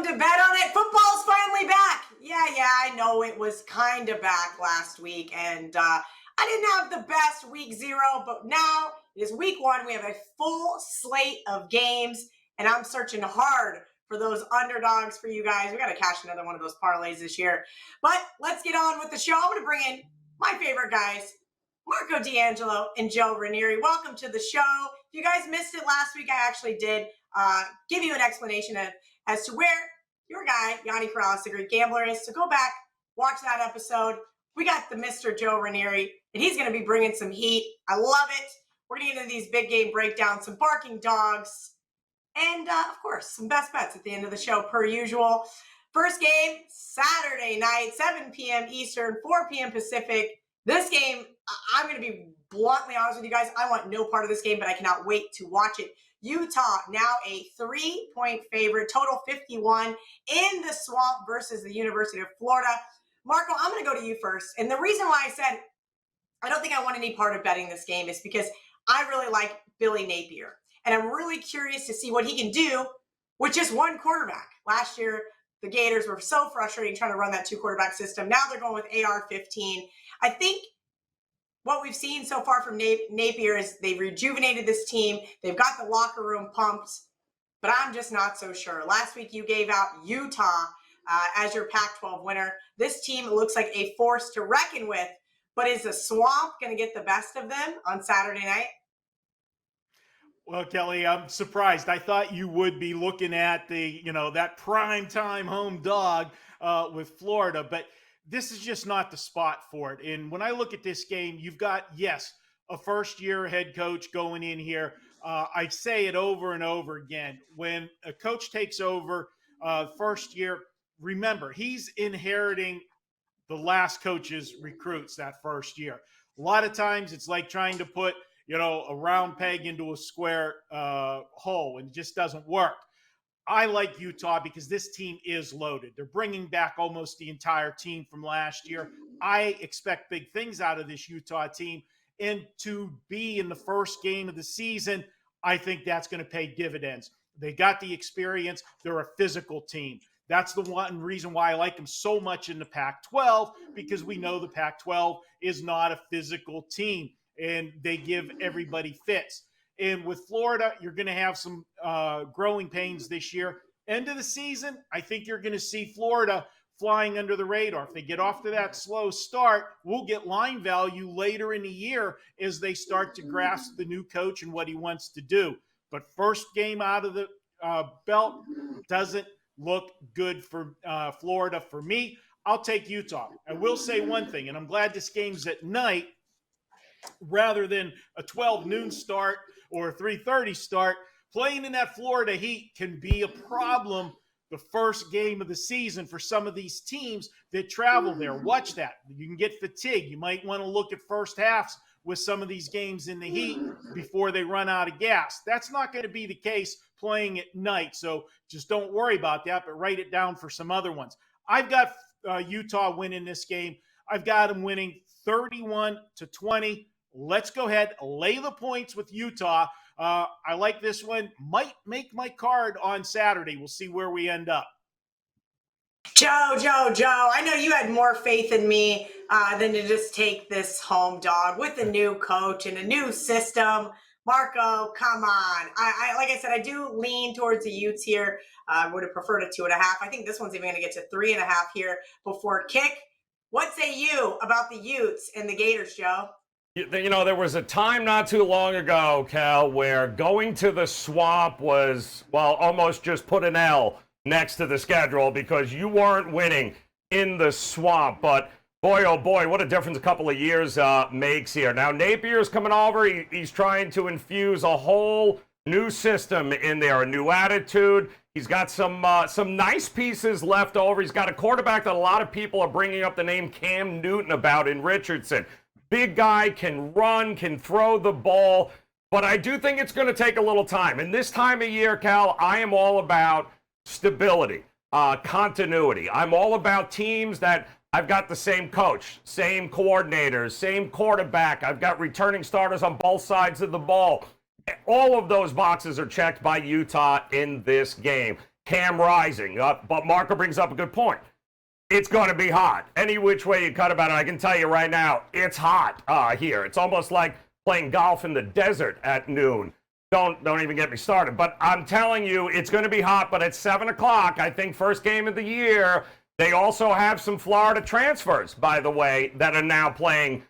to Bet on It. Football's finally back. Yeah, I know it was kind of back last week, and I didn't have the best week 0, but now it is week 1. We have a full slate of games, and I'm searching hard for those underdogs for you guys. We got to cash another one of those parlays this year. But let's get on with the show. I'm going to bring in my favorite guys, Marco D'Angelo and Joe Raineri. Welcome to the show. If you guys missed it last week, I actually did give you an explanation as to where your guy, Yanni Corrales, the Greek gambler, is. So go back, watch that episode. We got the Mr. Joe Raineri, and he's going to be bringing some heat. I love it. We're going to get into these big game breakdowns, some barking dogs, and, of course, some best bets at the end of the show, per usual. First game, Saturday night, 7 p.m. Eastern, 4 p.m. Pacific. This game, I'm going to be bluntly honest with you guys. I want no part of this game, but I cannot wait to watch it. Utah, now a 3-point favorite, total 51 in the Swamp versus the University of Florida. Marco, I'm going to go to you first. And the reason why I said I don't think I want any part of betting this game is because I really like Billy Napier. And I'm really curious to see what he can do with just one quarterback. Last year, the Gators were so frustrating trying to run that 2-quarterback system. Now they're going with AR-15. I think what we've seen so far from Napier is they've rejuvenated this team. They've got the locker room pumped, but I'm just not so sure. Last week you gave out Utah as your Pac-12 winner. This team looks like a force to reckon with, but is the Swamp going to get the best of them on Saturday night? Well, Kelly, I'm surprised. I thought you would be looking at that prime time home dog with Florida, but this is just not the spot for it. And when I look at this game, you've got, yes, a first-year head coach going in here. I say it over and over again. When a coach takes over first year, remember, he's inheriting the last coach's recruits that first year. A lot of times it's like trying to put, a round peg into a square hole, and it just doesn't work. I like Utah because this team is loaded. They're bringing back almost the entire team from last year. I expect big things out of this Utah team. And to be in the first game of the season, I think that's going to pay dividends. They got the experience. They're a physical team. That's the one reason why I like them so much in the Pac-12, because we know the Pac-12 is not a physical team, and they give everybody fits. And with Florida, you're going to have some growing pains this year. End of the season, I think you're going to see Florida flying under the radar. If they get off to that slow start, we'll get line value later in the year as they start to grasp the new coach and what he wants to do. But first game out of the belt doesn't look good for Florida. For me, I'll take Utah. I will say one thing, and I'm glad this game's at night rather than a 12 noon start or a 3:30 start. Playing in that Florida heat can be a problem the first game of the season for some of these teams that travel there. Watch that. You can get fatigued. You might want to look at first halves with some of these games in the heat before they run out of gas. That's not going to be the case playing at night, so just don't worry about that, but write it down for some other ones. I've got Utah winning this game. I've got them winning 31-20. Let's go ahead, lay the points with Utah. I like this one. Might make my card on Saturday. We'll see where we end up. Joe, I know you had more faith in me than to just take this home dog with a new coach and a new system. Marco, come on. I like I said, I do lean towards the Utes here. I would have preferred a 2.5. I think this one's even going to get to 3.5 here before kick. What say you about the Utes and the Gators, Joe? There was a time not too long ago, Cal, where going to the Swamp was, almost just put an L next to the schedule because you weren't winning in the Swamp. But boy, oh boy, what a difference a couple of years makes here. Now, Napier's coming over. He's trying to infuse a whole new system in there, a new attitude. He's got some nice pieces left over. He's got a quarterback that a lot of people are bringing up the name Cam Newton about in Richardson. Big guy, can run, can throw the ball, but I do think it's going to take a little time. And this time of year, Cal, I am all about stability, continuity. I'm all about teams that I've got the same coach, same coordinators, same quarterback. I've got returning starters on both sides of the ball. All of those boxes are checked by Utah in this game. Cam Rising. But Marco brings up a good point. It's going to be hot. Any which way you cut about it, I can tell you right now, it's hot here. It's almost like playing golf in the desert at noon. Don't even get me started. But I'm telling you, it's going to be hot. But at 7 o'clock, I think first game of the year, they also have some Florida transfers, by the way, that are now playing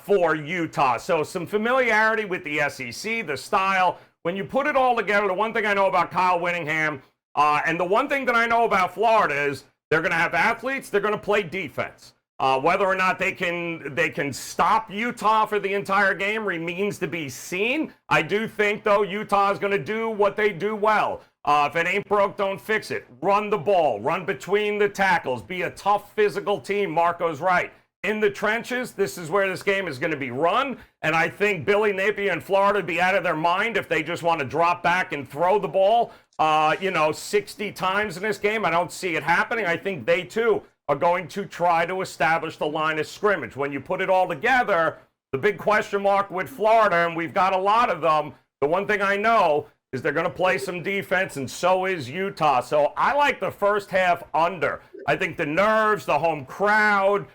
for Utah. So some familiarity with the SEC, the style. When you put it all together, the one thing I know about Kyle Whittingham, and the one thing that I know about Florida is they're going to have athletes, they're going to play defense. Whether or not they can stop Utah for the entire game remains to be seen. I do think, though, Utah is going to do what they do well. If it ain't broke, don't fix it. Run the ball. Run between the tackles. Be a tough physical team. Marco's right. In the trenches, this is where this game is going to be run. And I think Billy Napier and Florida would be out of their mind if they just want to drop back and throw the ball, 60 times in this game. I don't see it happening. I think they, too, are going to try to establish the line of scrimmage. When you put it all together, the big question mark with Florida, and we've got a lot of them, the one thing I know is they're going to play some defense, and so is Utah. So I like the first half under. I think the nerves, the home crowd,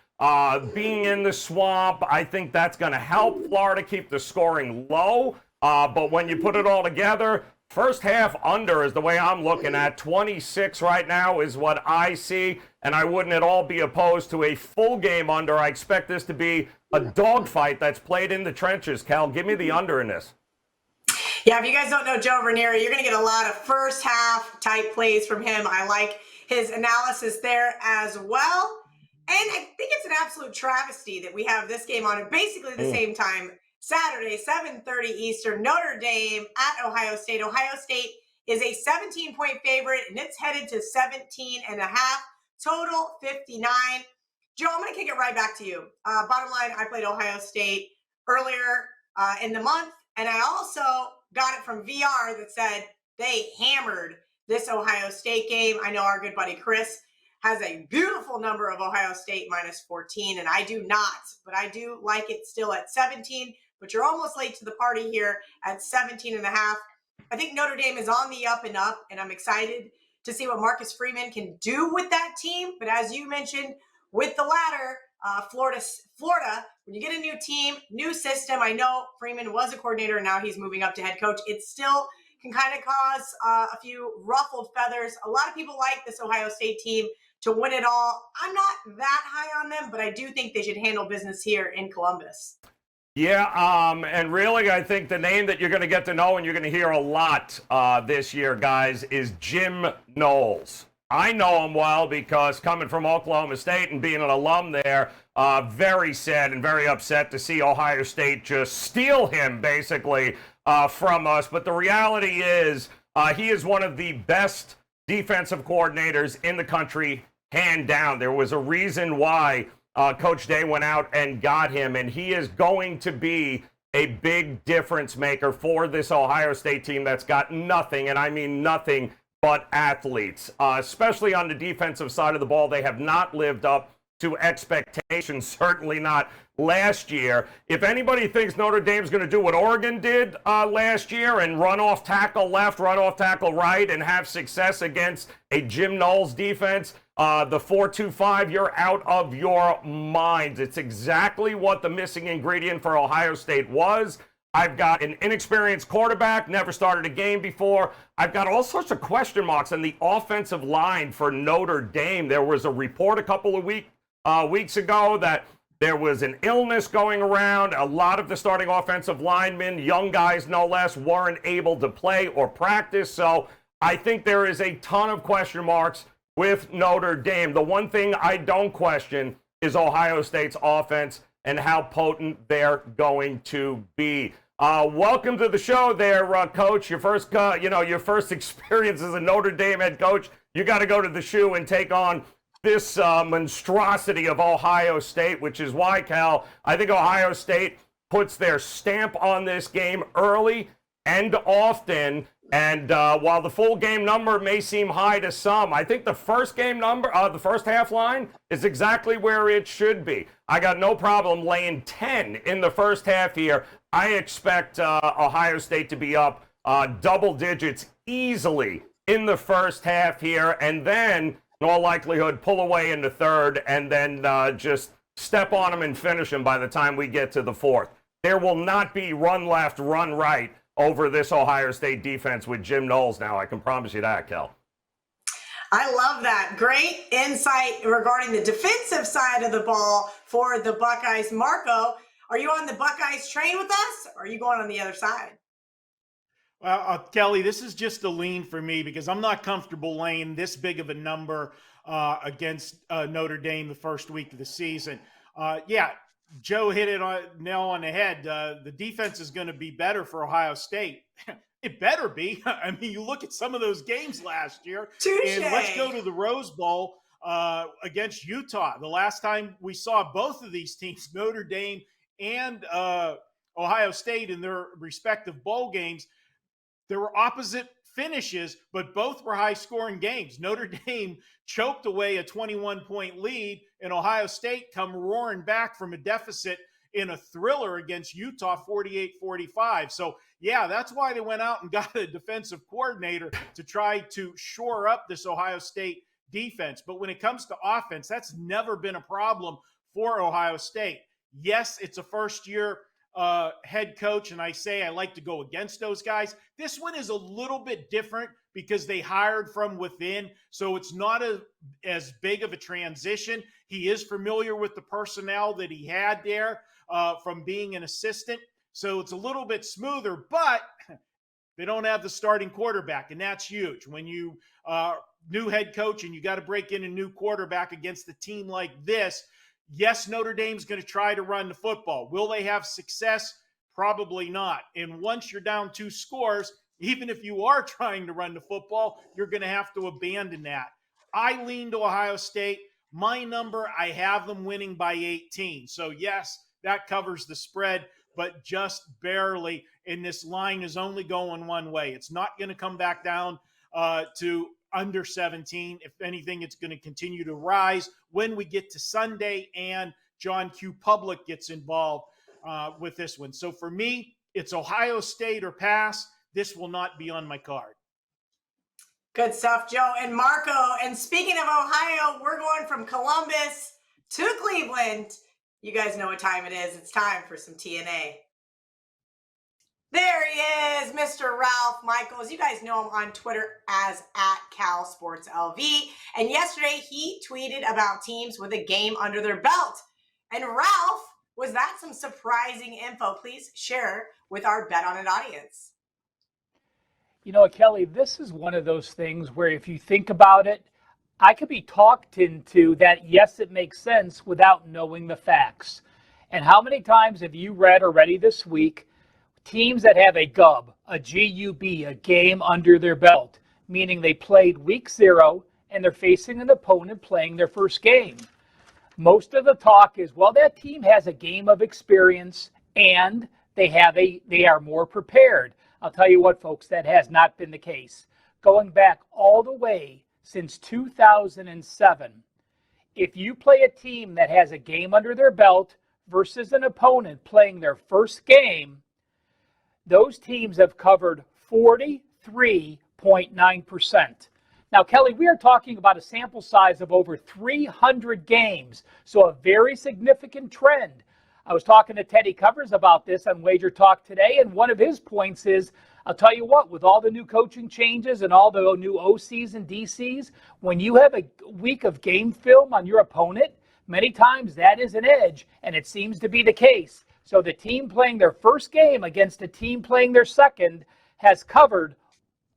being in the swamp, I think that's going to help Florida keep the scoring low. But when you put it all together, first half under is the way I'm looking at. 26 right now is what I see, and I wouldn't at all be opposed to a full game under. I expect this to be a dogfight that's played in the trenches. Cal, give me the under in this. Yeah, if you guys don't know Joe Raineri, you're going to get a lot of first half type plays from him. I like his analysis there as well. And I think it's an absolute travesty that we have this game on at basically the same time. Saturday, 7:30 Eastern, Notre Dame at Ohio State. Ohio State is a 17-point favorite, and it's headed to 17.5, total 59. Joe, I'm going to kick it right back to you. Bottom line, I played Ohio State earlier in the month, and I also got it from VR that said they hammered this Ohio State game. I know our good buddy Chris has a beautiful number of Ohio State minus 14, and I do not, but I do like it still at 17, but you're almost late to the party here at 17.5. I think Notre Dame is on the up and up, and I'm excited to see what Marcus Freeman can do with that team. But as you mentioned, with the latter, Florida, when you get a new team, new system, I know Freeman was a coordinator and now he's moving up to head coach. It still can kind of cause a few ruffled feathers. A lot of people like this Ohio State team to win it all. I'm not that high on them, but I do think they should handle business here in Columbus. Yeah, and really I think the name that you're going to get to know and you're going to hear a lot this year, guys, is Jim Knowles. I know him well because coming from Oklahoma State and being an alum there, very sad and very upset to see Ohio State just steal him, basically, from us. But the reality is he is one of the best defensive coordinators in the country, hand down. There was a reason why Coach Day went out and got him, and he is going to be a big difference maker for this Ohio State team that's got nothing, and I mean nothing, but athletes. Especially on the defensive side of the ball, they have not lived up to expectations, certainly not last year. If anybody thinks Notre Dame's going to do what Oregon did last year and run off tackle left, run off tackle right, and have success against a Jim Knowles defense, the 4-2-5, you're out of your minds. It's exactly what the missing ingredient for Ohio State was. I've got an inexperienced quarterback, never started a game before. I've got all sorts of question marks on the offensive line for Notre Dame. There was a report a couple of weeks ago that there was an illness going around. A lot of the starting offensive linemen, young guys no less, weren't able to play or practice. So I think there is a ton of question marks with Notre Dame. The one thing I don't question is Ohio State's offense and how potent they're going to be. Welcome to the show there, Coach. Your first experience as a Notre Dame head coach. You got to go to the shoe and take on this monstrosity of Ohio State, which is why, Cal, I think Ohio State puts their stamp on this game early and often. And while the full game number may seem high to some, I think the first game number, the first half line, is exactly where it should be. I got no problem laying 10 in the first half here. I expect Ohio State to be up double digits easily in the first half here, and then, in all likelihood, pull away in the third, and then just step on them and finish them by the time we get to the fourth. There will not be run left, run right over this Ohio State defense with Jim Knowles now. I can promise you that, Kel. I love that. Great insight regarding the defensive side of the ball for the Buckeyes. Marco, are you on the Buckeyes train with us, or are you going on the other side? Well, Kelly, this is just a lean for me because I'm not comfortable laying this big of a number against Notre Dame the first week of the season. Yeah, Joe hit it on nail on the head. The defense is going to be better for Ohio State. It better be. I mean, you look at some of those games last year. Touché. And let's go to the Rose Bowl against Utah. The last time we saw both of these teams, Notre Dame and Ohio State, in their respective bowl games, there were opposite finishes, but both were high-scoring games. Notre Dame choked away a 21-point lead, and Ohio State come roaring back from a deficit in a thriller against Utah, 48-45. So, yeah, that's why they went out and got a defensive coordinator to try to shore up this Ohio State defense. But when it comes to offense, that's never been a problem for Ohio State. Yes, it's a first-year head coach, and I say I like to go against those guys. This one is a little bit different because they hired from within, so it's not as big of a transition. He is familiar with the personnel that he had there from being an assistant, so it's a little bit smoother, but they don't have the starting quarterback, and that's huge. When you new head coach and you got to break in a new quarterback against a team like this, yes, Notre Dame's going to try to run the football. Will they have success? Probably not. And once you're down 2 scores, even if you are trying to run the football, you're going to have to abandon that. I lean to Ohio State. My number, I have them winning by 18. So, yes, that covers the spread, but just barely. And this line is only going one way. It's not going to come back down to under 17. If anything, it's going to continue to rise when we get to Sunday and John Q. Public gets involved with this one. So for me, it's Ohio State or pass. This will not be on my card. Good stuff, Joe and Marco. And speaking of Ohio, we're going from Columbus to Cleveland. You guys know what time it is. It's time for some TNA. There he is, Mr. Ralph Michaels. You guys know him on Twitter as @CalSportsLV. And yesterday he tweeted about teams with a game under their belt. And Ralph, was that some surprising info? Please share with our Bet On It audience. You know, Kelly, this is one of those things where if you think about it, I could be talked into that, yes, it makes sense without knowing the facts. And how many times have you read already this week teams that have a GUB, a G-U-B, a game under their belt, meaning they played week 0 and they're facing an opponent playing their first game? Most of the talk is, well, that team has a game of experience and they are more prepared. I'll tell you what, folks, that has not been the case. Going back all the way since 2007, if you play a team that has a game under their belt versus an opponent playing their first game, those teams have covered 43.9%. Now, Kelly, we are talking about a sample size of over 300 games, so a very significant trend. I was talking to Teddy Covers about this on Wager Talk today, and one of his points is, I'll tell you what, with all the new coaching changes and all the new OCs and DCs, when you have a week of game film on your opponent, many times that is an edge, and it seems to be the case. So the team playing their first game against a team playing their second has covered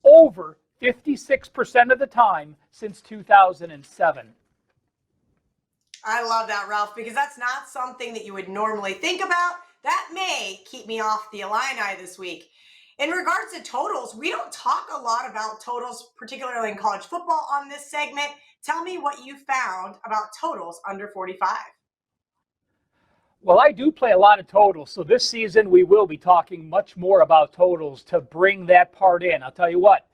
over 56% of the time since 2007. I love that, Ralph, because that's not something that you would normally think about. That may keep me off the Illini this week. In regards to totals, we don't talk a lot about totals, particularly in college football on this segment. Tell me what you found about totals under 45. Well, I do play a lot of totals, so this season we will be talking much more about totals to bring that part in. I'll tell you what,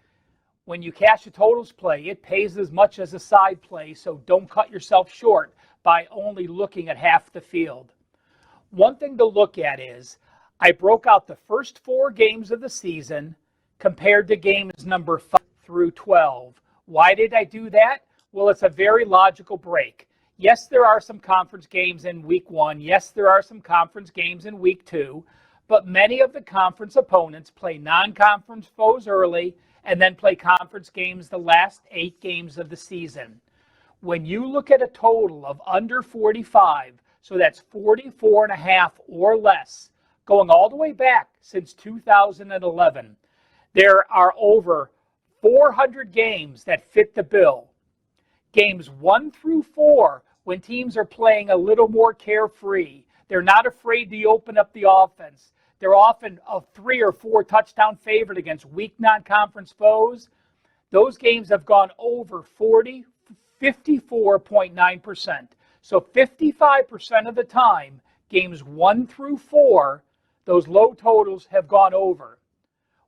when you cash a totals play, it pays as much as a side play, so don't cut yourself short by only looking at half the field. One thing to look at is I broke out the first 4 games of the season compared to games number 5 through 12. Why did I do that? Well, it's a very logical break. Yes, there are some conference games in week 1. Yes, there are some conference games in week 2. But many of the conference opponents play non-conference foes early and then play conference games the last 8 games of the season. When you look at a total of under 45, so that's 44.5 or less, going all the way back since 2011, there are over 400 games that fit the bill. Games 1 through 4, when teams are playing a little more carefree, they're not afraid to open up the offense. They're often a 3 or 4 touchdown favorite against weak non-conference foes. Those games have gone over 54.9%. So 55% of the time, games 1 through 4, those low totals have gone over.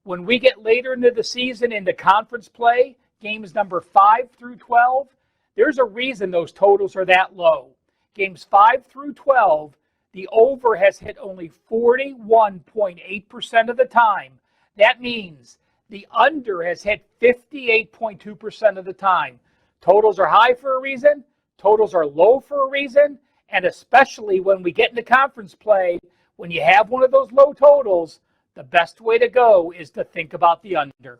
When we get later into the season into conference play, games number 5 through 12, there's a reason those totals are that low. Games 5 through 12, the over has hit only 41.8% of the time. That means the under has hit 58.2% of the time. Totals are high for a reason. Totals are low for a reason. And especially when we get into conference play, when you have one of those low totals, the best way to go is to think about the under.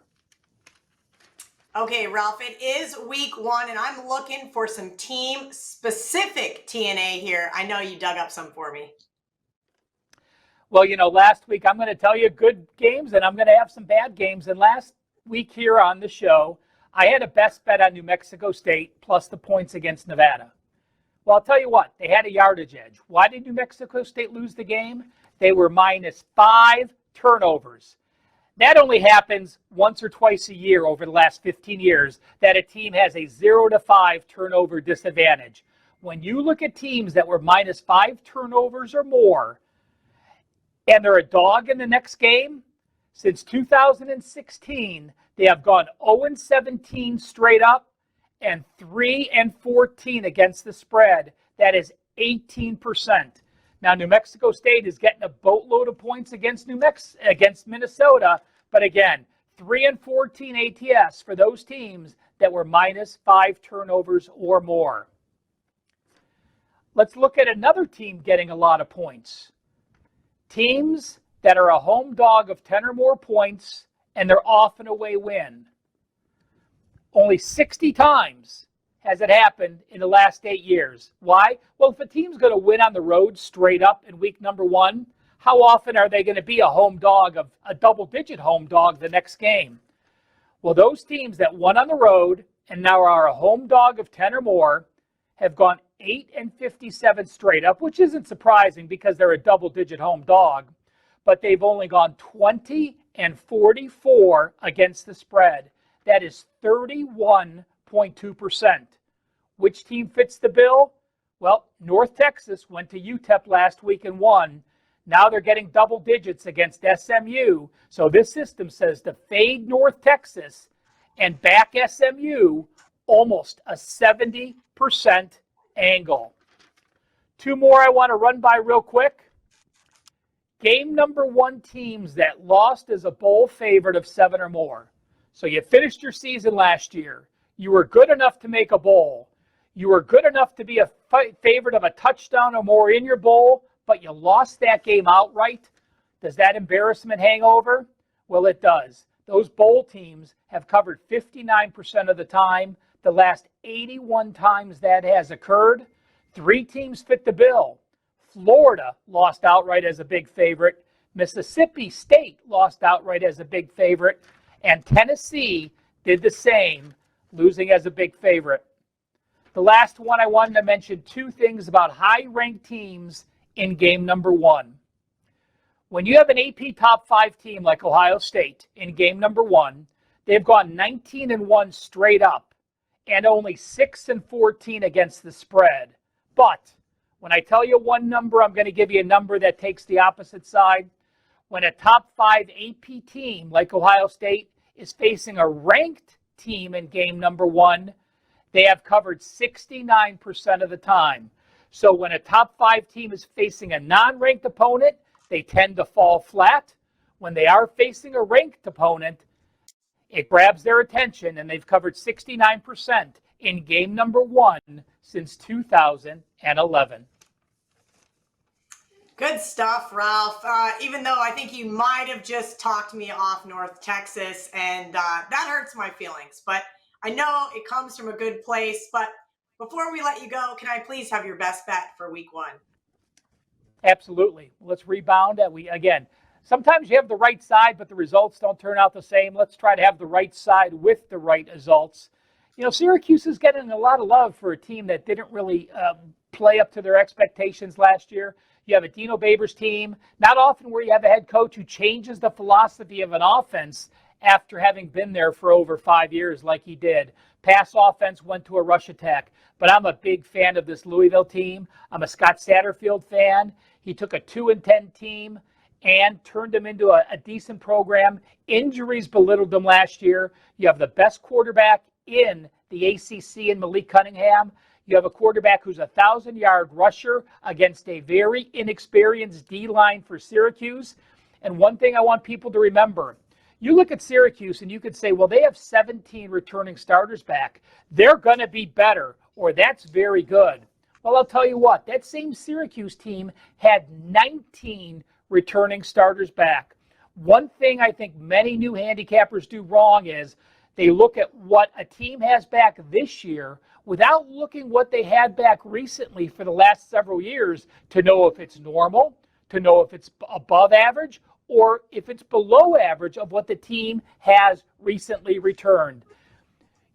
Okay, Ralph, it is week 1, and I'm looking for some team-specific TNA here. I know you dug up some for me. Well, last week I'm going to tell you good games, and I'm going to have some bad games. And last week here on the show, I had a best bet on New Mexico State plus the points against Nevada. Well, I'll tell you what, they had a yardage edge. Why did New Mexico State lose the game? They were minus 5 turnovers. That only happens once or twice a year over the last 15 years that a team has a 0 to 5 turnover disadvantage. When you look at teams that were minus 5 turnovers or more, and they're a dog in the next game, since 2016, they have gone 0-17 straight up and 3-14 against the spread. That is 18%. Now, New Mexico State is getting a boatload of points against Minnesota, but again, 3-14 ATS for those teams that were minus 5 turnovers or more. Let's look at another team getting a lot of points. Teams that are a home dog of 10 or more points, and they're off an away win. Only 60 times has it happened in the last 8 years. Why? Well, if a team's going to win on the road straight up in week number 1, how often are they going to be a home dog of a double-digit home dog the next game? Well, those teams that won on the road and now are a home dog of 10 or more have gone 8-57 straight up, which isn't surprising because they're a double-digit home dog, but they've only gone 20-44 against the spread. That is 31.2%. Which team fits the bill? Well, North Texas went to UTEP last week and won. Now they're getting double digits against SMU. So this system says to fade North Texas and back SMU almost a 70% angle. 2 more I want to run by real quick. Game number 1 teams that lost as a bowl favorite of 7 or more. So you finished your season last year. You were good enough to make a bowl. You were good enough to be a favorite of a touchdown or more in your bowl, but you lost that game outright. Does that embarrassment hang over? Well, it does. Those bowl teams have covered 59% of the time. The last 81 times that has occurred, 3 teams fit the bill. Florida lost outright as a big favorite. Mississippi State lost outright as a big favorite. And Tennessee did the same, losing as a big favorite. The last one I wanted to mention 2 things about high-ranked teams in game number 1. When you have an AP top 5 team like Ohio State in game number 1, they've gone 19-1 straight up and only 6-14 against the spread. But when I tell you one number, I'm going to give you a number that takes the opposite side. When a top 5 AP team like Ohio State is facing a ranked team in game number 1, they have covered 69% of the time. So when a top 5 team is facing a non-ranked opponent, they tend to fall flat. When they are facing a ranked opponent, It grabs their attention, and they've covered 69% in game number 1 since 2011. Good stuff, Ralph. Even though I think you might have just talked me off North Texas, and that hurts my feelings. But I know it comes from a good place. But before we let you go, can I please have your best bet for week 1? Absolutely. Let's rebound. Again, sometimes you have the right side, but the results don't turn out the same. Let's try to have the right side with the right results. Syracuse is getting a lot of love for a team that didn't really play up to their expectations last year. You have a Dino Babers team. Not often where you have a head coach who changes the philosophy of an offense after having been there for over 5 years like he did. Pass offense went to a rush attack. But I'm a big fan of this Louisville team. I'm a Scott Satterfield fan. He took a 2-10 team and turned them into a decent program. Injuries belittled them last year. You have the best quarterback in the ACC in Malik Cunningham. You have a quarterback who's a 1,000-yard rusher against a very inexperienced D-line for Syracuse. And one thing I want people to remember, you look at Syracuse and you could say, well, they have 17 returning starters back. They're going to be better, or that's very good. Well, I'll tell you what, that same Syracuse team had 19 returning starters back. One thing I think many new handicappers do wrong is they look at what a team has back this year without looking what they had back recently for the last several years to know if it's normal, to know if it's above average, or if it's below average of what the team has recently returned.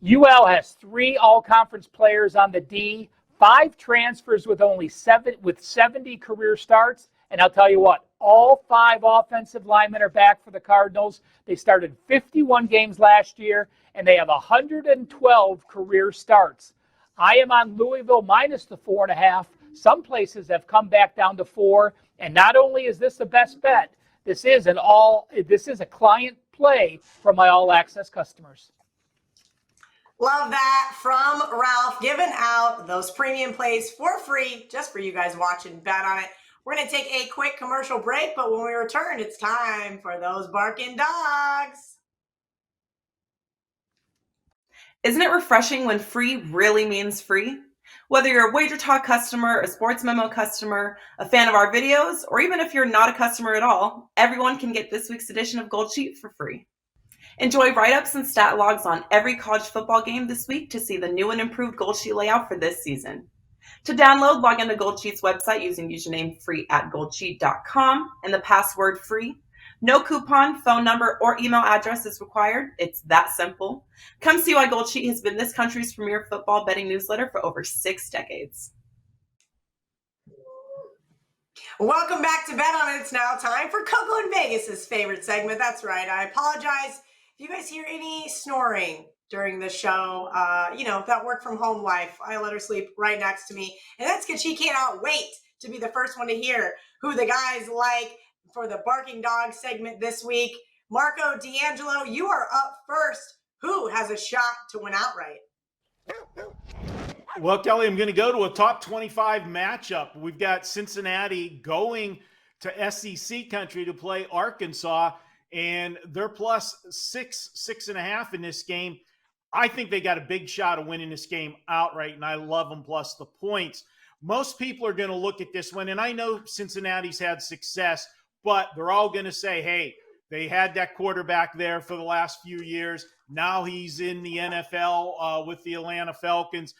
UL has 3 all-conference players on the D, 5 transfers with only 70 career starts, and I'll tell you what, all 5 offensive linemen are back for the Cardinals. They started 51 games last year, and they have 112 career starts. I am on Louisville minus the 4.5. Some places have come back down to 4, and not only is this the best bet, this is a client play for my all-access customers. Love that from Ralph, giving out those premium plays for free just for you guys watching Bet on It. We're going to take a quick commercial break, but when we return, it's time for those barking dogs. Isn't it refreshing when free really means free? Whether you're a Wager Talk customer, a Sports Memo customer, a fan of our videos, or even if you're not a customer at all, everyone can get this week's edition of Gold Sheet for free. Enjoy write-ups and stat logs on every college football game this week to see the new and improved Gold Sheet layout for this season. To download, log into Gold Sheet's website using username free@goldsheet.com and the password free. No coupon, phone number, or email address is required. It's that simple. Come see why Gold Sheet has been this country's premier football betting newsletter for over 6 decades. Welcome back to Bet on It. It's now time for Coco and Vegas's favorite segment. That's right. I apologize if you guys hear any snoring during the show. That work from home life. I let her sleep right next to me. And that's because she cannot wait to be the first one to hear who the guys like for the Barking Dog segment this week. Marco D'Angelo, you are up first. Who has a shot to win outright? Well, Kelly, I'm going to go to a top 25 matchup. We've got Cincinnati going to SEC country to play Arkansas, and they're plus 6.5 in this game. I think they got a big shot of winning this game outright, and I love them plus the points. Most people are going to look at this one, and I know Cincinnati's had success, but they're all going to say, hey, they had that quarterback there for the last few years. Now he's in the NFL with the Atlanta Falcons,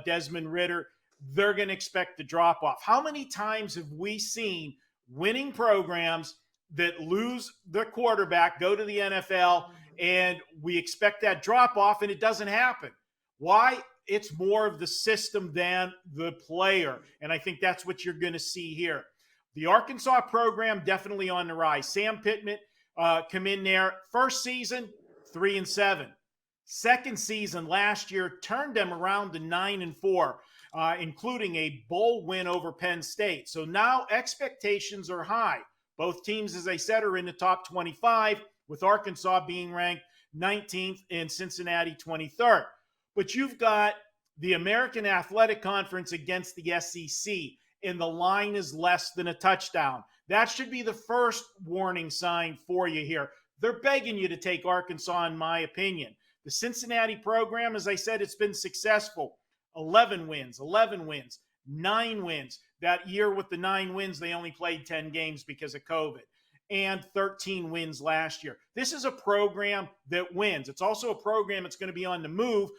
Desmond Ridder. They're going to expect the drop-off. How many times have we seen winning programs that lose their quarterback, go to the NFL, and we expect that drop-off, and it doesn't happen? Why? It's more of the system than the player, and I think that's what you're going to see here. The Arkansas program definitely on the rise. Sam Pittman come in there. First season, 3-7. Second season last year turned them around to 9-4, including a bowl win over Penn State. So now expectations are high. Both teams, as I said, are in the top 25, with Arkansas being ranked 19th and Cincinnati 23rd. But you've got the American Athletic Conference against the SEC, and the line is less than a touchdown. That should be the first warning sign for you here. they're begging you to take Arkansas, in my opinion. The Cincinnati program, as I said, it's been successful. 11 wins, 9 wins. That year with the 9 wins, they only played 10 games because of COVID, and 13 wins last year. This is a program that wins. It's also a program that's going to be on the move,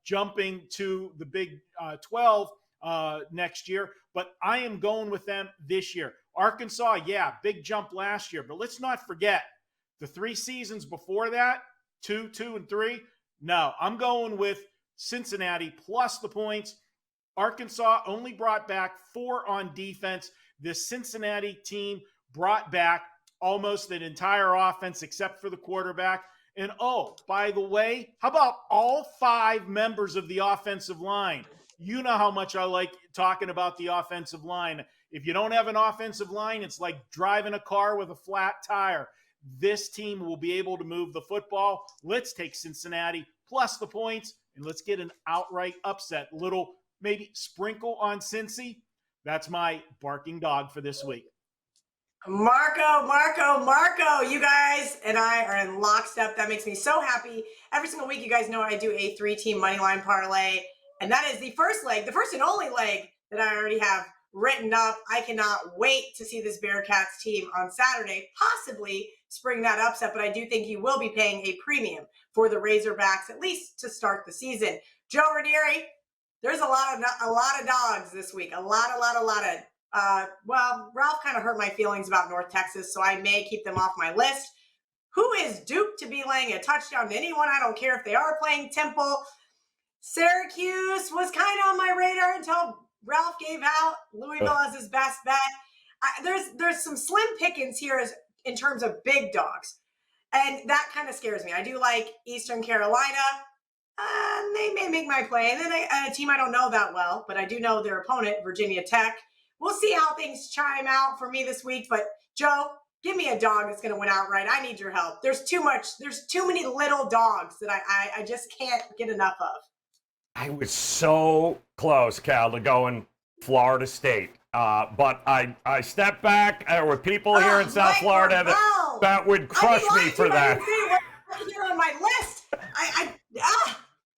jumping to the Big 12 next year. But I am going with them this year. Arkansas, yeah, big jump last year. But let's not forget the 3 seasons before that, 2, 2, and 3. No, I'm going with Cincinnati plus the points. Arkansas only brought back 4 on defense. This Cincinnati team brought back almost an entire offense except for the quarterback. And oh, by the way, how about all 5 members of the offensive line? You know how much I like talking about the offensive line. If you don't have an offensive line, it's like driving a car with a flat tire. This team will be able to move the football. Let's take Cincinnati plus the points, and let's get an outright upset. Little maybe sprinkle on Cincy. That's my barking dog for this week. Marco, you guys and I are in lockstep. That makes me so happy. Every single week, you guys know I do a 3-team moneyline parlay, and that is the first leg, the first and only leg that I already have written up. I cannot wait to see this Bearcats team on Saturday, possibly spring that upset, but I do think you will be paying a premium for the Razorbacks, at least to start the season. Joe Raineri, there's a lot of dogs this week. A lot of. Well, Ralph kind of hurt my feelings about North Texas, so I may keep them off my list. Who is Duke to be laying a touchdown to anyone? I don't care if they are playing Temple. Syracuse was kind of on my radar until Ralph gave out Louisville as his best bet. There's some slim pickings here in terms of big dogs, and that kind of scares me. I do like Eastern Carolina. They may make my play. And then a team I don't know that well, but I do know their opponent, Virginia Tech. We'll see how things chime out for me this week. But, Joe, give me a dog that's going to win outright. I need your help. There's too many little dogs that I just can't get enough of. I was so close, Cal, to going Florida State. But I stepped back. There were people here in South Florida that would crush me for that. Here on my list.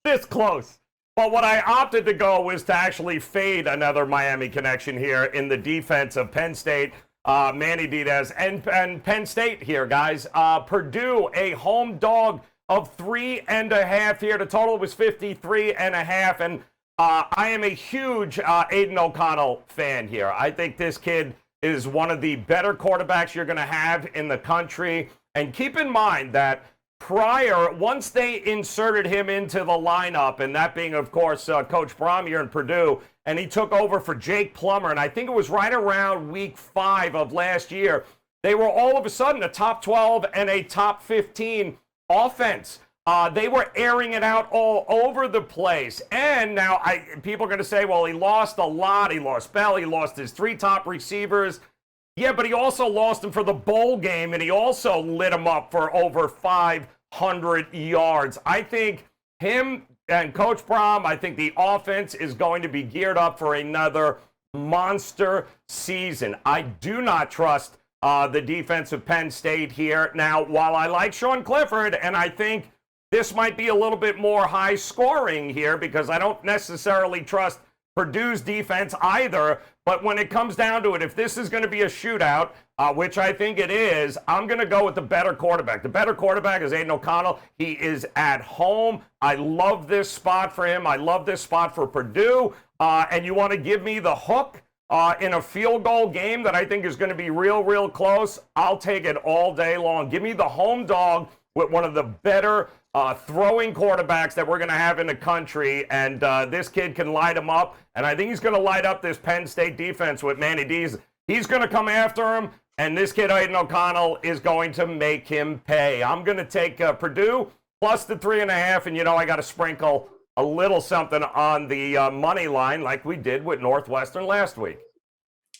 This close. But what I opted to go was to actually fade another Miami connection here in the defense of Penn State, Manny Diaz, and Penn State here, guys. Purdue, a home dog of 3.5 here. The total was 53.5, and I am a huge Aiden O'Connell fan here. I think this kid is one of the better quarterbacks you're going to have in the country. And keep in mind that once they inserted him into the lineup, and that being, of course, Coach Brom here in Purdue, and he took over for Jake Plummer, and I think it was right around week 5 of last year, they were all of a sudden a top 12 and a top 15 offense. They were airing it out all over the place. And now people are going to say, well, he lost a lot. He lost Bell. He lost his 3 top receivers. Yeah, but he also lost them for the bowl game, and he also lit them up for over 500 yards. I think him and Coach Brom, I think the offense is going to be geared up for another monster season. I do not trust the defense of Penn State here. Now, while I like Sean Clifford, and I think this might be a little bit more high scoring here because I don't necessarily trust Purdue's defense either. But when it comes down to it, if this is going to be a shootout, which I think it is, I'm going to go with the better quarterback. The better quarterback is Aiden O'Connell. He is at home. I love this spot for him. I love this spot for Purdue. And you want to give me the hook in a field goal game that I think is going to be real close? I'll take it all day long. Give me the home dog with one of the better throwing quarterbacks that we're going to have in the country, and this kid can light him up, and I think he's going to light up this Penn State defense with Manny Diaz. He's going to come after him, and this kid, Aiden O'Connell, is going to make him pay. I'm going to take Purdue plus the 3.5, and I got to sprinkle a little something on the money line like we did with Northwestern last week.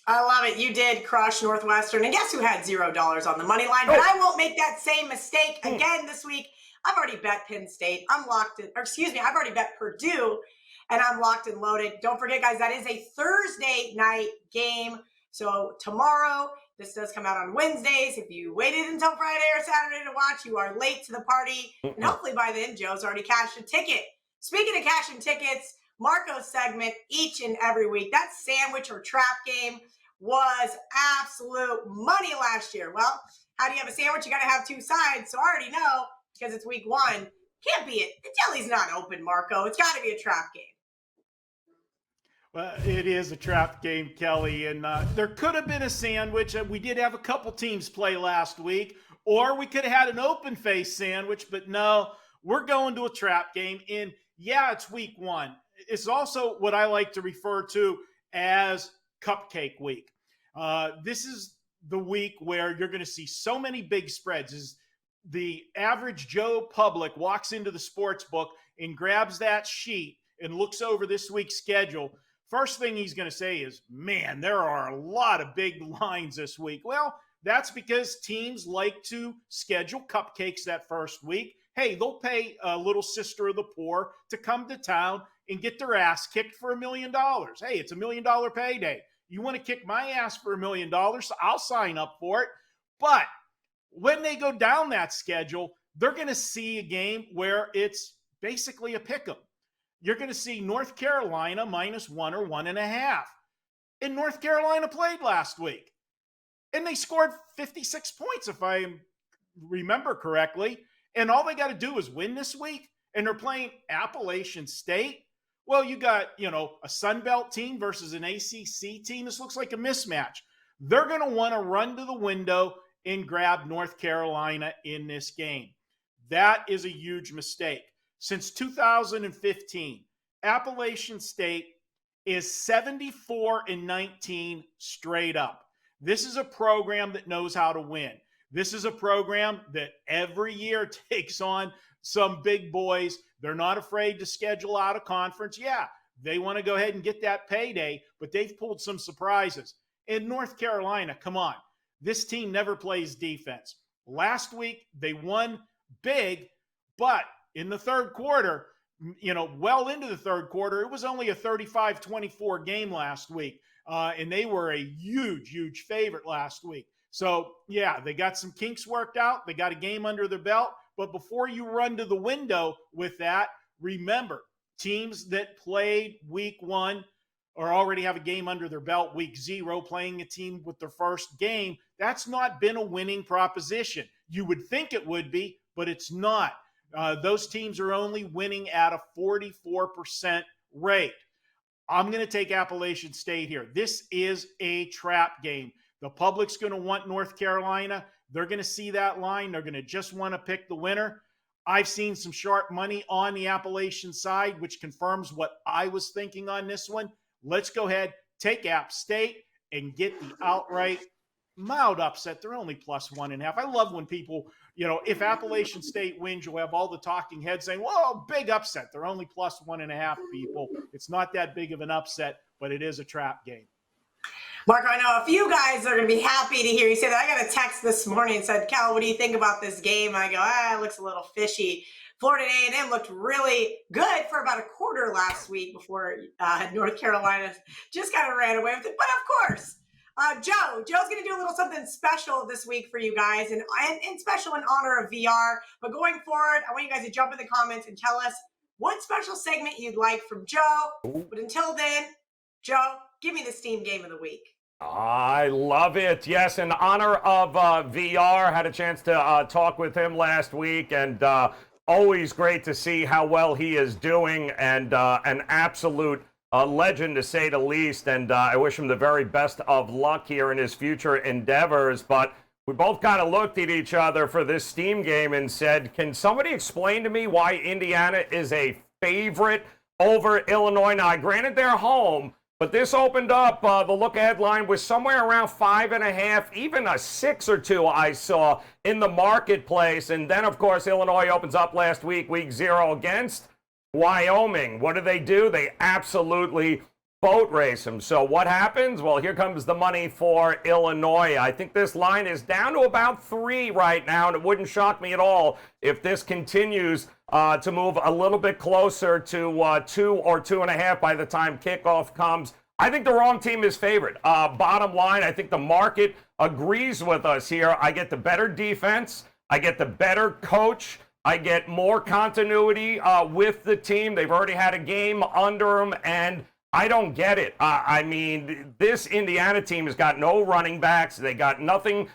I love it. You did crush Northwestern, and guess who had $0 on the money line? But I won't make that same mistake again this week. I've already bet Penn State. I've already bet Purdue, and I'm locked and loaded. Don't forget, guys, that is a Thursday night game. So tomorrow this does come out on Wednesdays. If you waited until Friday or Saturday to watch, you are late to the party. And hopefully by then, Joe's already cashed a ticket. Speaking of cashing tickets, Marco's segment each and every week, that sandwich or trap game was absolute money last year. Well, how do you have a sandwich? You got to have two sides. So I already know, because it's week one, can't be it. The jelly's not open, Marco. It's got to be a trap game. Well, it is a trap game, Kelly, and there could have been a sandwich. We did have a couple teams play last week, or we could have had an open face sandwich, but no, we're going to a trap game. And yeah, it's week one. It's also what I like to refer to as cupcake week. This is the week where you're going to see so many big spreads. As the average Joe public walks into the sports book and grabs that sheet and looks over this week's schedule, first thing he's going to say is, man, there are a lot of big lines this week. Well, that's because teams like to schedule cupcakes that first week. Hey, they'll pay a little sister of the poor to come to town and get their ass kicked for $1 million. Hey, it's $1 million payday. You want to kick my ass for $1 million? I'll sign up for it. But when they go down that schedule, they're going to see a game where it's basically a pick'em. You're going to see North Carolina -1 or 1.5. And North Carolina played last week. And they scored 56 points, if I remember correctly. And all they got to do is win this week. And they're playing Appalachian State. Well, you got, a Sun Belt team versus an ACC team. This looks like a mismatch. They're going to want to run to the window and grab North Carolina in this game. That is a huge mistake. Since 2015, Appalachian State is 74-19 straight up. This is a program that knows how to win. This is a program that every year takes on some big boys. They're not afraid to schedule out of conference. Yeah, they want to go ahead and get that payday, but they've pulled some surprises. In North Carolina, come on. This team never plays defense. Last week, they won big, but in the third quarter, well into the third quarter, it was only a 35-24 game last week. And they were a huge, huge favorite last week. So, yeah, they got some kinks worked out. They got a game under their belt. But before you run to the window with that, remember, teams that played week one or already have a game under their belt week 0, playing a team with their first game, that's not been a winning proposition. You would think it would be, but it's not. Those teams are only winning at a 44% rate. I'm going to take Appalachian State here. This is a trap game. The public's going to want North Carolina. They're going to see that line. They're going to just want to pick the winner. I've seen some sharp money on the Appalachian side, which confirms what I was thinking on this one. Let's go ahead, take App State, and get the outright mild upset. They're only +1.5. I love when people, if Appalachian State wins, you'll have all the talking heads saying, whoa, big upset. They're only +1.5, people. It's not that big of an upset, but it is a trap game. Marco, I know a few guys are going to be happy to hear you say that. I got a text this morning and said, Cal, what do you think about this game? And I go, it looks a little fishy. Florida A&M looked really good for about a quarter last week before North Carolina just kind of ran away with it. But of course, Joe's going to do a little something special this week for you guys and special in honor of VR. But going forward, I want you guys to jump in the comments and tell us what special segment you'd like from Joe. But until then, Joe, give me the Steam Game of the Week. I love it. Yes, in honor of VR, had a chance to talk with him last week, and always great to see how well he is doing, and an absolute legend to say the least, and I wish him the very best of luck here in his future endeavors. But we both kind of looked at each other for this Steam game and said, can somebody explain to me why Indiana is a favorite over Illinois? Now, granted, they're home, but this opened up, the look-ahead line was somewhere around 5.5, even a 6 or 2 I saw in the marketplace. And then, of course, Illinois opens up last week, week 0 against Wyoming. What do? They absolutely boat race them. So what happens? Well, here comes the money for Illinois. I think this line is down to about 3 right now, and it wouldn't shock me at all if this continues to move a little bit closer to 2 or 2.5 by the time kickoff comes I think the wrong team is favored. Bottom line, I think the market agrees with us here. I get the better defense. I get the better coach. I get more continuity with the team. They've already had a game under them, and I don't get it. I mean, this Indiana team has got no running backs. They got nothing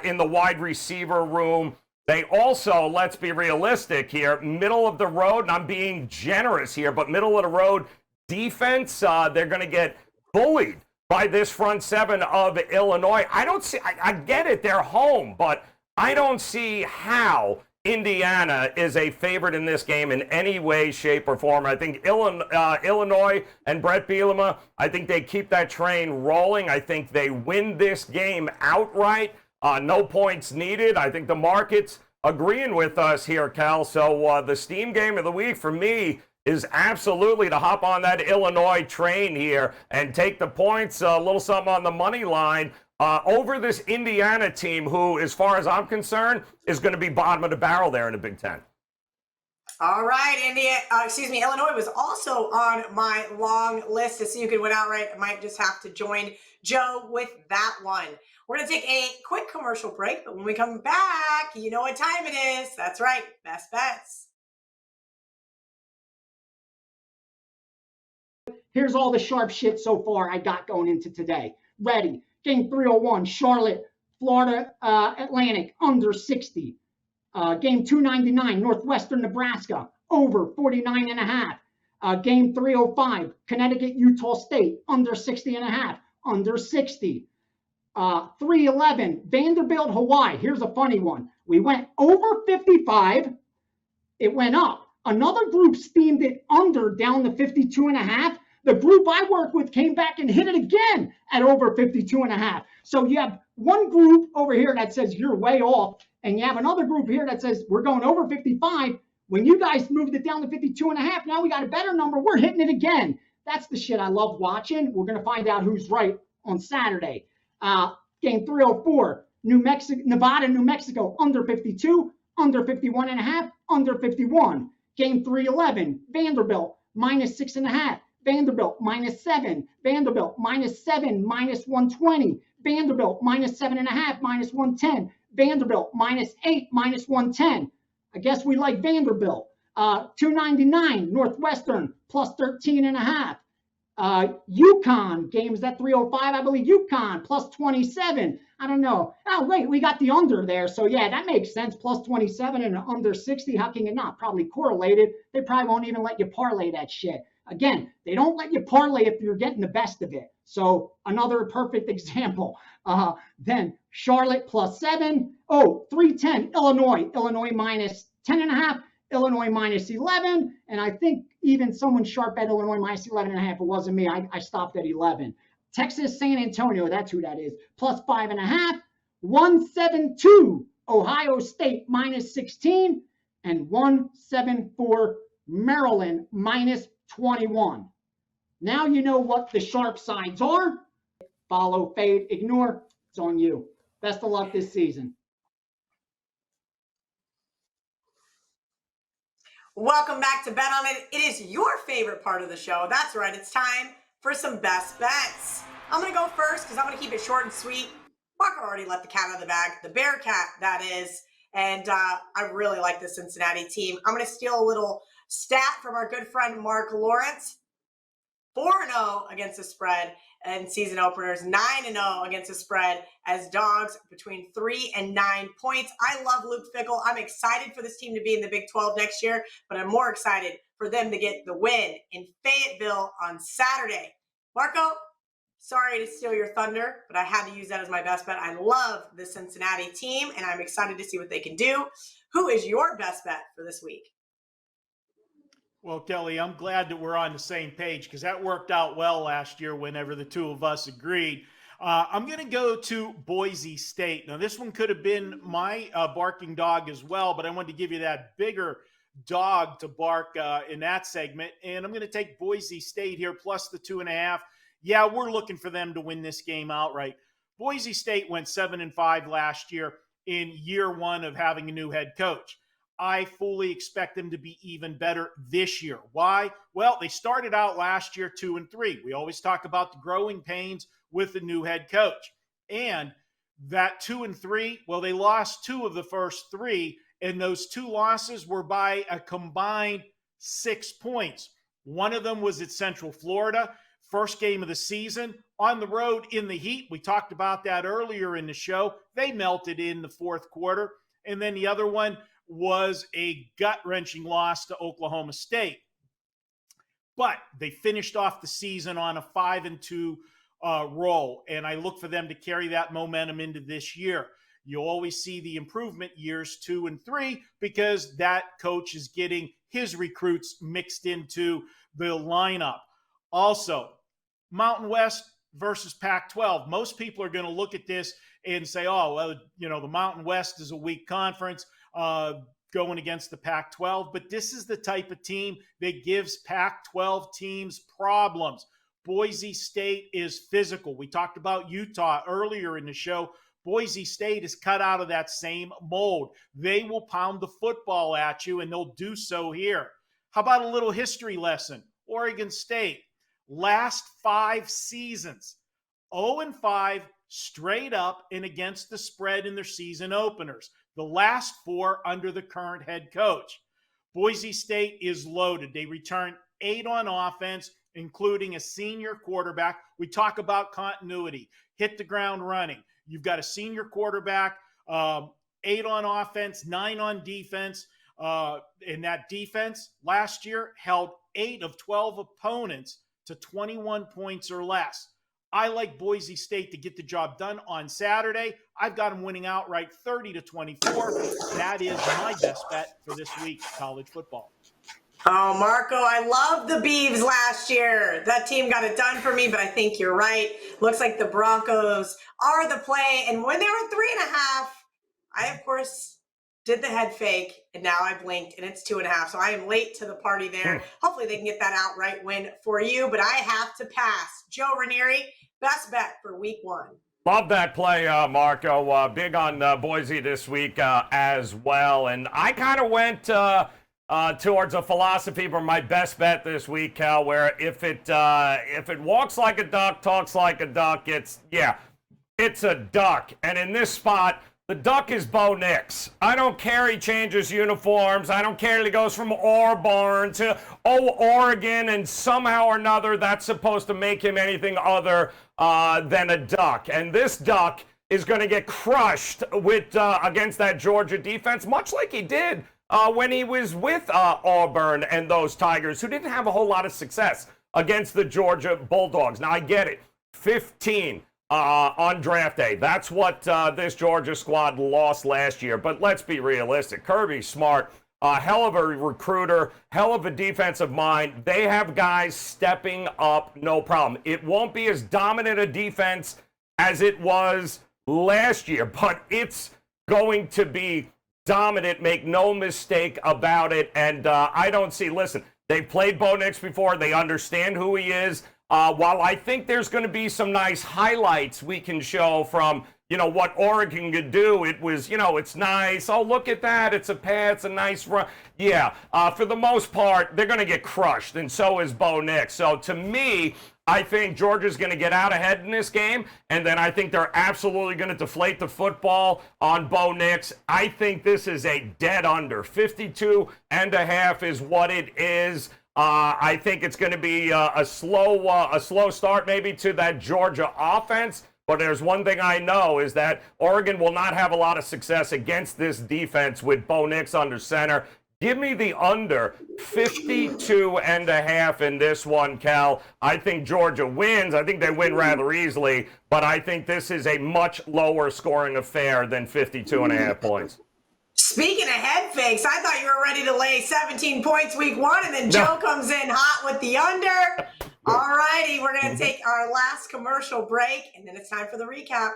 in the wide receiver room. They also, let's be realistic here, middle of the road, and I'm being generous here, but middle of the road defense, they're going to get bullied by this front seven of Illinois. I get it, they're home, but I don't see how Indiana is a favorite in this game in any way, shape, or form. I think Illinois and Brett Bielema, I think they keep that train rolling. I think they win this game outright. No points needed. I think the market's agreeing with us here, Cal. So the steam game of the week for me is absolutely to hop on that Illinois train here and take the points, a little something on the money line, over this Indiana team who, as far as I'm concerned, is going to be bottom of the barrel there in the Big Ten. All right, Illinois was also on my long list to see who could win outright. I might just have to join Joe with that one. We're going to take a quick commercial break, but when we come back, you know what time it is. That's right, Best Bets. Here's all the sharp shit so far I got going into today. Ready. Game 301, Charlotte, Florida Atlantic, under 60. Game 299, Northwestern, Nebraska, over 49.5. Game 305, Connecticut, Utah State, under 60.5, under 60. 311, Vanderbilt, Hawaii. Here's a funny one. We went over 55. It went up. Another group steamed it under down to 52.5. The group I work with came back and hit it again at over 52.5. So you have one group over here that says you're way off, and you have another group here that says we're going over 55. When you guys moved it down to 52.5, now we got a better number. We're hitting it again. That's the shit I love watching. We're going to find out who's right on Saturday. Game 304, Nevada, New Mexico, under 52, under 51.5, under 51. Game 311, Vanderbilt, minus 6.5. Vanderbilt, minus 7. Vanderbilt, minus 7, minus 120. Vanderbilt, minus 7.5, minus 110. Vanderbilt, minus 8, minus 110. I guess we like Vanderbilt. 299, Northwestern, plus 13.5. UConn, games at 305, I believe. UConn, plus 27. I don't know. Oh, wait, we got the under there. So, yeah, that makes sense. Plus 27 and under 60. How can you not? Probably correlated. They probably won't even let you parlay that shit. Again, they don't let you parlay if you're getting the best of it. So another perfect example. Then Charlotte plus 7. 310, Illinois. Illinois minus 10.5. Illinois minus 11. And I think even someone sharp at Illinois minus 11.5. It wasn't me. I stopped at 11. Texas, San Antonio. That's who that is. Plus 5.5. 172, Ohio State minus 16. And 174, Maryland minus 21. Now you know what the sharp sides are. Follow, fade, ignore. It's on you. Best of luck this season. Welcome back to Bet On It. It is your favorite part of the show. That's right. It's time for some best bets. I'm going to go first because I'm going to keep it short and sweet. Mark already let the cat out of the bag. The Bearcat, that is. And I really like the Cincinnati team. I'm going to steal a little stat from our good friend Mark Lawrence. 4-0 against the spread in season openers, 9-0 against the spread as dogs between 3 and 9 points. I love Luke Fickell. I'm excited for this team to be in the Big 12 next year, but I'm more excited for them to get the win in Fayetteville on Saturday. Marco, sorry to steal your thunder, but I had to use that as my best bet. I love the Cincinnati team, and I'm excited to see what they can do. Who is your best bet for this week? Well, Kelly, I'm glad that we're on the same page because that worked out well last year whenever the two of us agreed. I'm going to go to Boise State. Now, this one could have been my barking dog as well, but I wanted to give you that bigger dog to bark in that segment. And I'm going to take Boise State here plus the 2.5. Yeah, we're looking for them to win this game outright. Boise State went 7-5 last year in year one of having a new head coach. I fully expect them to be even better this year. Why? Well, they started out last year 2-3. We always talk about the growing pains with the new head coach. And that 2-3, well, they lost 2 of the first 3, and those 2 losses were by a combined 6 points. One of them was at Central Florida, first game of the season, on the road in the heat. We talked about that earlier in the show. They melted in the fourth quarter. And then the other one was a gut-wrenching loss to Oklahoma State. But they finished off the season on a 5-2 roll, and I look for them to carry that momentum into this year. You always see the improvement years 2 and 3 because that coach is getting his recruits mixed into the lineup. Also, Mountain West versus Pac-12. Most people are going to look at this and say, oh, well, the Mountain West is a weak conference going against the Pac-12, but this is the type of team that gives Pac-12 teams problems. Boise State is physical. We talked about Utah earlier in the show. Boise State is cut out of that same mold. They will pound the football at you, and they'll do so here. How about a little history lesson? Oregon State, last 5 seasons, 0-5 straight up and against the spread in their season openers. The last 4 under the current head coach. Boise State is loaded. They return 8 on offense, including a senior quarterback. We talk about continuity, hit the ground running. You've got a senior quarterback, 8 on offense, 9 on defense. And that defense last year held 8 of 12 opponents to 21 points or less. I like Boise State to get the job done on Saturday. I've got them winning outright 30-24. That is my best bet for this week, college football. Oh, Marco, I love the Beavs last year. That team got it done for me, but I think you're right. Looks like the Broncos are the play. And when they were 3.5, I, of course, did the head fake, and now I blinked, and it's 2.5. So I am late to the party there. Hopefully they can get that outright win for you, but I have to pass. Joe Raineri, best bet for week 1. Love that play, Marco. Big on Boise this week as well. And I kind of went towards a philosophy for my best bet this week, Cal, where if it walks like a duck, talks like a duck, it's a duck. And in this spot, the duck is Bo Nix. I don't care he changes uniforms. I don't care he goes from Auburn to Oregon, and somehow or another that's supposed to make him anything other than a duck. And this duck is going to get crushed with against that Georgia defense, much like he did when he was with Auburn and those Tigers, who didn't have a whole lot of success against the Georgia Bulldogs. Now, I get it. 15 on draft day. That's what this Georgia squad lost last year. But let's be realistic. Kirby Smart, hell of a recruiter, hell of a defensive mind. They have guys stepping up, no problem. It won't be as dominant a defense as it was last year, but it's going to be dominant, make no mistake about it. And I don't see, listen, they've played Bo Nix before. They understand who he is. While I think there's going to be some nice highlights we can show from, what Oregon could do, it was, it's nice. Oh, look at that. It's a pass, it's a nice run. Yeah, for the most part, they're going to get crushed, and so is Bo Nix. So to me, I think Georgia's going to get out ahead in this game, and then I think they're absolutely going to deflate the football on Bo Nix. I think this is a dead under. 52.5 is what it is. I think it's going to be a slow start maybe to that Georgia offense. But there's one thing I know is that Oregon will not have a lot of success against this defense with Bo Nix under center. Give me the under 52.5 in this one, Cal. I think Georgia wins. I think they win rather easily, but I think this is a much lower scoring affair than 52.5 points. Speaking of head fakes, I thought you were ready to lay 17 points week 1, and then Joe comes in hot with the under. All righty, we're going to take our last commercial break, and then it's time for the recap.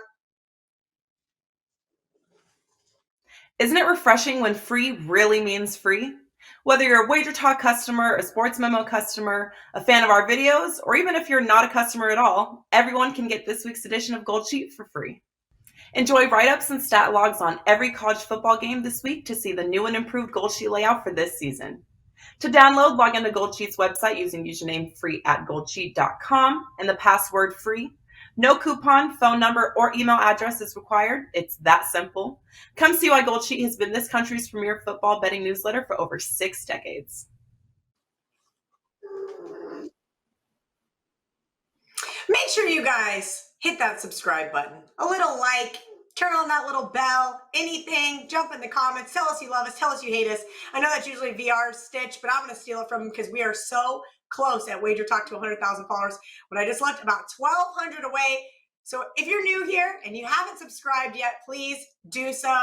Isn't it refreshing when free really means free? Whether you're a Wager Talk customer, a Sports Memo customer, a fan of our videos, or even if you're not a customer at all, everyone can get this week's edition of Gold Sheet for free. Enjoy write-ups and stat logs on every college football game this week to see the new and improved Gold Sheet layout for this season. To download, log into Gold Sheet's website using username free@goldsheet.com and the password free. No coupon, phone number, or email address is required. It's that simple. Come see why Gold Sheet has been this country's premier football betting newsletter for over 6 decades. Make sure you guys hit that subscribe button, a little like, turn on that little bell, anything, jump in the comments, tell us you love us, tell us you hate us. I know that's usually VR's stitch, but I'm going to steal it from him because we are so close at Wager Talk to 100,000 followers. When I just looked, about 1,200 away. So if you're new here and you haven't subscribed yet, please do so.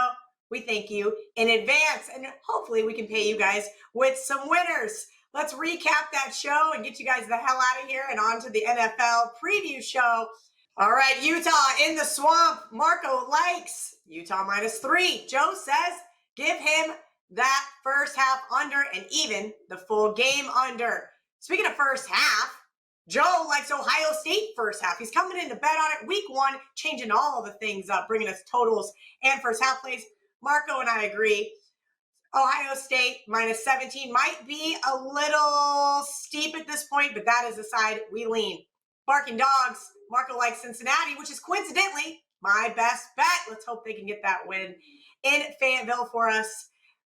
We thank you in advance, and hopefully we can pay you guys with some winners. Let's recap that show and get you guys the hell out of here and on to the NFL preview show. All right, Utah in the swamp. Marco likes Utah -3. Joe says give him that first half under and even the full game under. Speaking of first half, Joe likes Ohio State first half. He's coming in to bet on it week 1, changing all the things up, bringing us totals and first half plays. Marco and I agree. Ohio State -17 might be a little steep at this point, but that is the side we lean. Barking Dogs, Marco likes Cincinnati, which is coincidentally my best bet. Let's hope they can get that win in Fayetteville for us.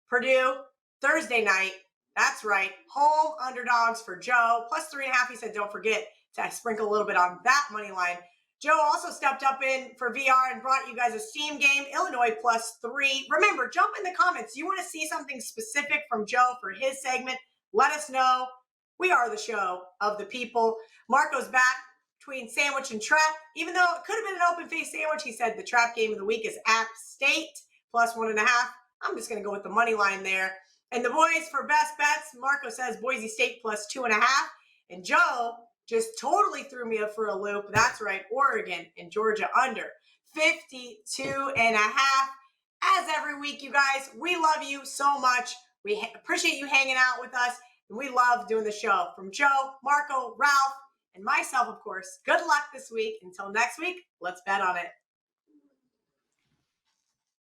Purdue, Thursday night. That's right. Home underdogs for Joe. +3.5. He said, don't forget to sprinkle a little bit on that money line. Joe also stepped up in for VR and brought you guys a steam game. Illinois +3. Remember, jump in the comments. You want to see something specific from Joe for his segment? Let us know. We are the show of the people. Marco's back between sandwich and trap. Even though it could have been an open face sandwich, he said the trap game of the week is App State +1.5. I'm just going to go with the money line there. And the boys for best bets, Marco says Boise State +2.5. And Joe just totally threw me up for a loop. That's right, Oregon and Georgia under 52.5. As every week, you guys, we love you so much. We appreciate you hanging out with us, and we love doing the show. From Joe, Marco, Ralph, and myself, of course, good luck this week. Until next week, let's bet on it.